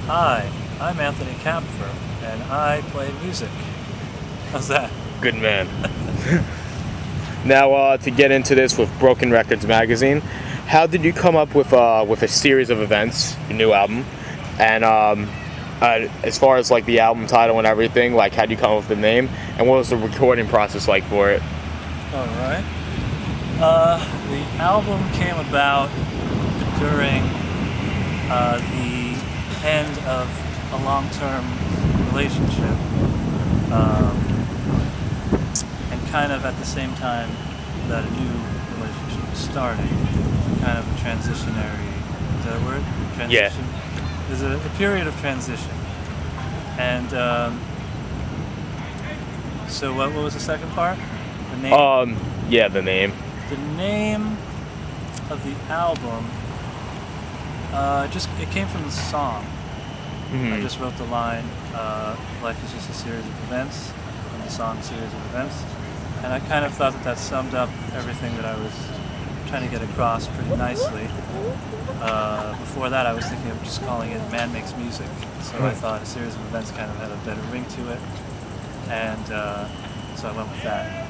Hi, I'm Anthony Kapfer, and I play music. How's that? Good man. Now, to get into this with Broken Records magazine, how did you come up with a series of events, your new album, and as far as like the album title and everything, like how did you come up with the name, and what was the recording process like for it? All right. The album came about during the end of a long-term relationship, and kind of at the same time that a new relationship was starting, kind of a transitionary, is that a word? Transition? Yeah. There's a period of transition. And so what was the second part? The name? Yeah, the name. The name of the album, it came from the song. Mm-hmm. I just wrote the line, life is just a series of events, and the song series of events. And I kind of thought that summed up everything that I was trying to get across pretty nicely. Before that I was thinking of just calling it Man Makes Music. So I thought a series of events kind of had a better ring to it. And so I went with that.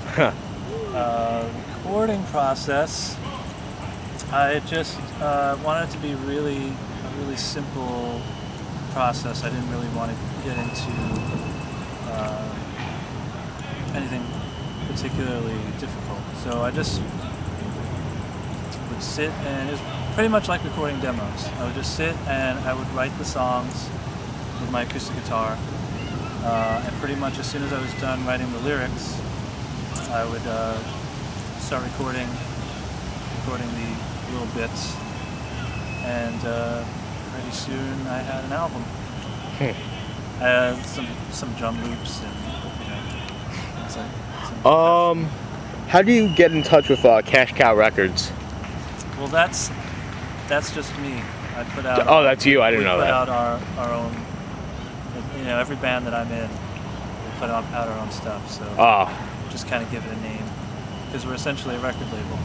Recording process, I just wanted it to be a really simple process. I didn't really want to get into anything particularly difficult. So I just would sit, and it was pretty much like recording demos. I would just sit and I would write the songs with my acoustic guitar, and pretty much as soon as I was done writing the lyrics, I would start recording the little bits, and pretty soon I had an album. I had some drum loops and things like. How do you get in touch with Cash Cow Records? Well, that's just me. I put out. Oh, that's you. I didn't know that. We put out our own. Every band that I'm in, we put out our own stuff. So just kind of give it a name, because we're essentially a record label.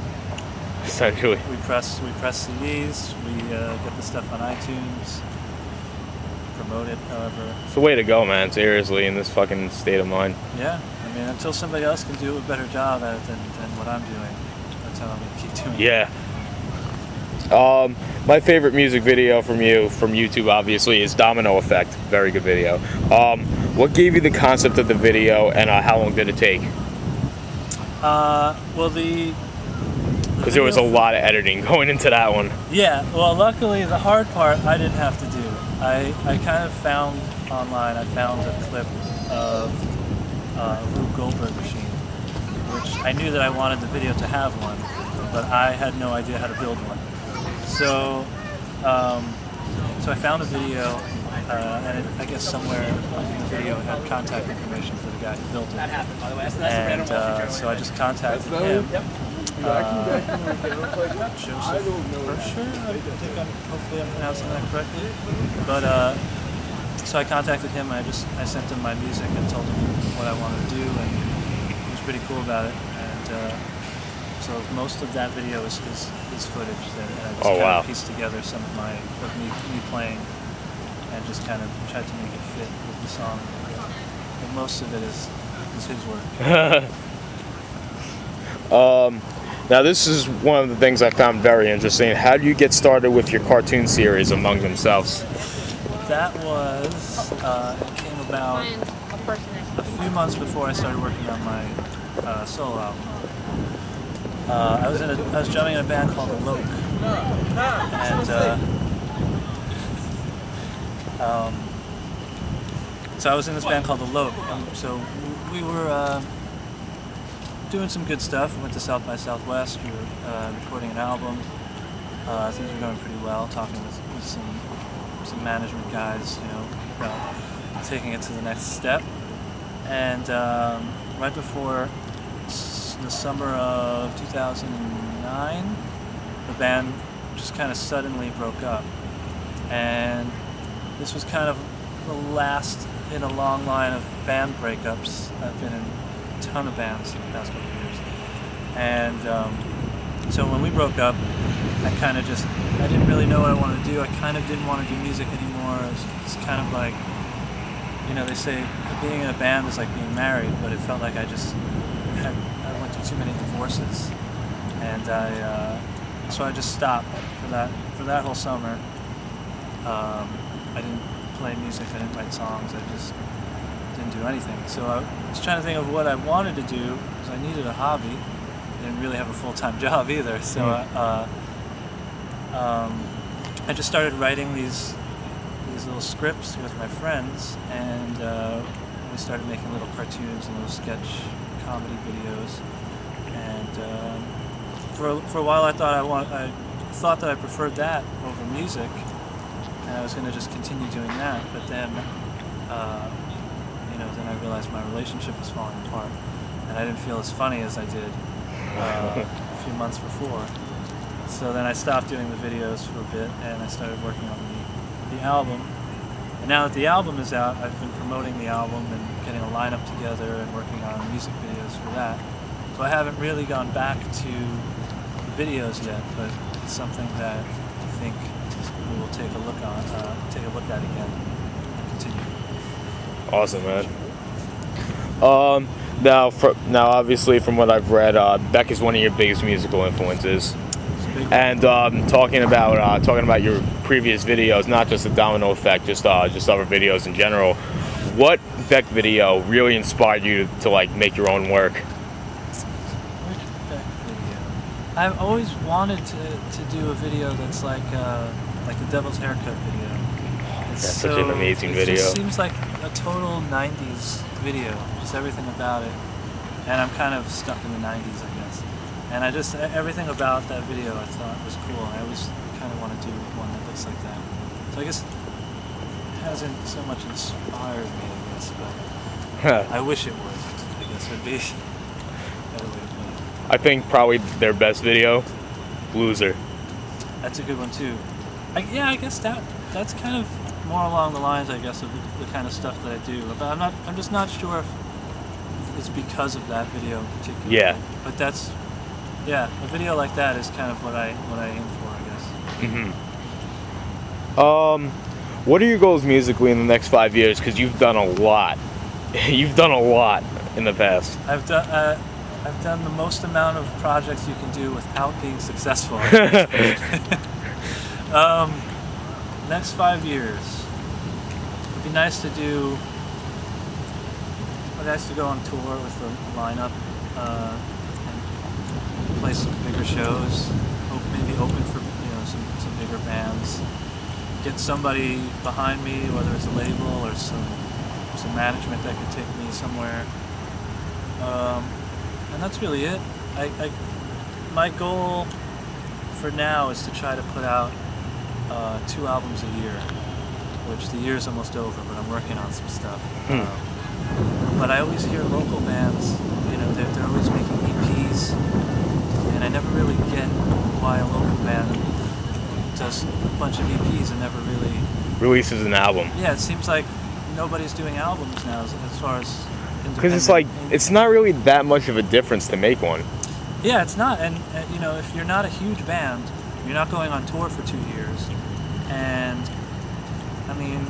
Essentially. We press CDs. We get the stuff on iTunes. Promote it, however. It's the way to go, man. Seriously, in this fucking state of mind. Yeah. I mean, until somebody else can do a better job at it than what I'm doing, that's how I'm going to keep doing it. Yeah. My favorite music video from YouTube, obviously, is Domino Effect. Very good video. What gave you the concept of the video, and how long did it take? Well, because there was a lot of editing going into that one. Yeah. Well, luckily, the hard part I didn't have to do. I kind of found online. I found a clip of Rube Goldberg machine, which I knew that I wanted the video to have one, but I had no idea how to build one. So, so I found a video, and I guess somewhere in the video it had contact information for the guy who built it. And so I just contacted him. Joseph Hersher, hopefully I'm pronouncing that correctly. But so I contacted him. I sent him my music and told him what I wanted to do, and he was pretty cool about it. And so most of that video is footage that I just kind of pieced together some of me playing, and just kind of tried to make it fit with the song. But most of it is his work. Now this is one of the things I found very interesting. How do you get started with your cartoon series Among Themselves? That was, it came about a few months before I started working on my solo album. I was drumming in a band called The Loke, and so I was in this band called The Loke, and so we were doing some good stuff. We went to South by Southwest. We were recording an album. Things were going pretty well. Talking with some management guys, about taking it to the next step. And right before the summer of 2009, the band just kind of suddenly broke up. And this was kind of the last in a long line of band breakups. I've been in a ton of bands in the past couple of years. And So when we broke up, I didn't really know what I wanted to do. I kind of didn't want to do music anymore. It's kind of like, they say being in a band is like being married, but it felt like I went through too many divorces, and so I just stopped for that whole summer. I didn't play music, I didn't write songs, I just didn't do anything. So I was trying to think of what I wanted to do, because I needed a hobby. I didn't really have a full-time job either, so I just started writing these little scripts with my friends, and we started making little cartoons and little sketch comedy videos. And for a while I thought that I preferred that over music, and I was going to just continue doing that. But then, then I realized my relationship was falling apart, and I didn't feel as funny as I did a few months before. So then I stopped doing the videos for a bit, and I started working on the album. And now that the album is out, I've been promoting the album and getting a lineup together and working on music videos for that. So I haven't really gone back to the videos yet, but it's something that I think we will take a look at again and continue. Awesome, man. Now, obviously, from what I've read, Beck is one of your biggest musical influences. And talking about your previous videos, not just the Domino Effect, just other videos in general. What Beck video really inspired you to like make your own work? Which Beck video? I've always wanted to do a video that's like the Devil's Haircut video. That's such an amazing video. It just seems like a total 90s video, just everything about it. And I'm kind of stuck in the 90s, I guess. And everything about that video I thought was cool. I always kind of want to do one that looks like that. So I guess it hasn't so much inspired me, I guess, but I wish it would. I guess would be a better way to put it. I think probably their best video, Loser. That's a good one too. I guess that's kind of more along the lines, I guess, of the kind of stuff that I do. But I'm just not sure if it's because of that video in particular. Yeah. But a video like that is kind of what I aim for, I guess. What are your goals musically in the next 5 years? Because you've done a lot. You've done a lot in the past. I've done the most amount of projects you can do without being successful. Next 5 years. It'd be nice to do. It'd be nice to go on tour with the lineup. Play some bigger shows, maybe open for some bigger bands. Get somebody behind me, whether it's a label or some management that could take me somewhere. And that's really it. My goal for now is to try to put out 2 albums a year, which the year's almost over, but I'm working on some stuff. But I always hear local bands, they're always making EPs. And I never really get why a local band does a bunch of EPs and never really releases an album. Yeah, it seems like nobody's doing albums now as far as independent. Because it's like, it's not really that much of a difference to make one. Yeah, it's not. And if you're not a huge band, you're not going on tour for 2 years. And, I mean,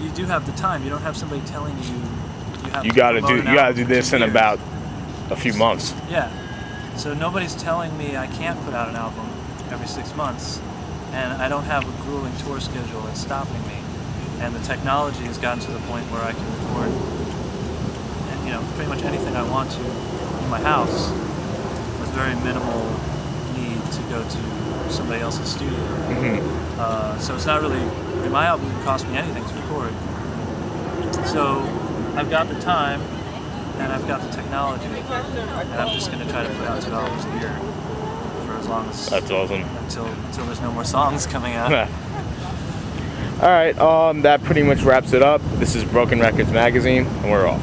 you do have the time. You don't have somebody telling you gotta do this in about a few months. Yeah. So nobody's telling me I can't put out an album every 6 months, and I don't have a grueling tour schedule that's stopping me. And the technology has gotten to the point where I can record, pretty much anything I want to in my house with very minimal need to go to somebody else's studio. So it's not really, my album didn't cost me anything to record. So I've got the time, and I've got the technology, and I'm just going to try to put out 2 albums a year for as long as... That's awesome. Until there's no more songs coming out. Alright, that pretty much wraps it up. This is Broken Records Magazine, and we're off.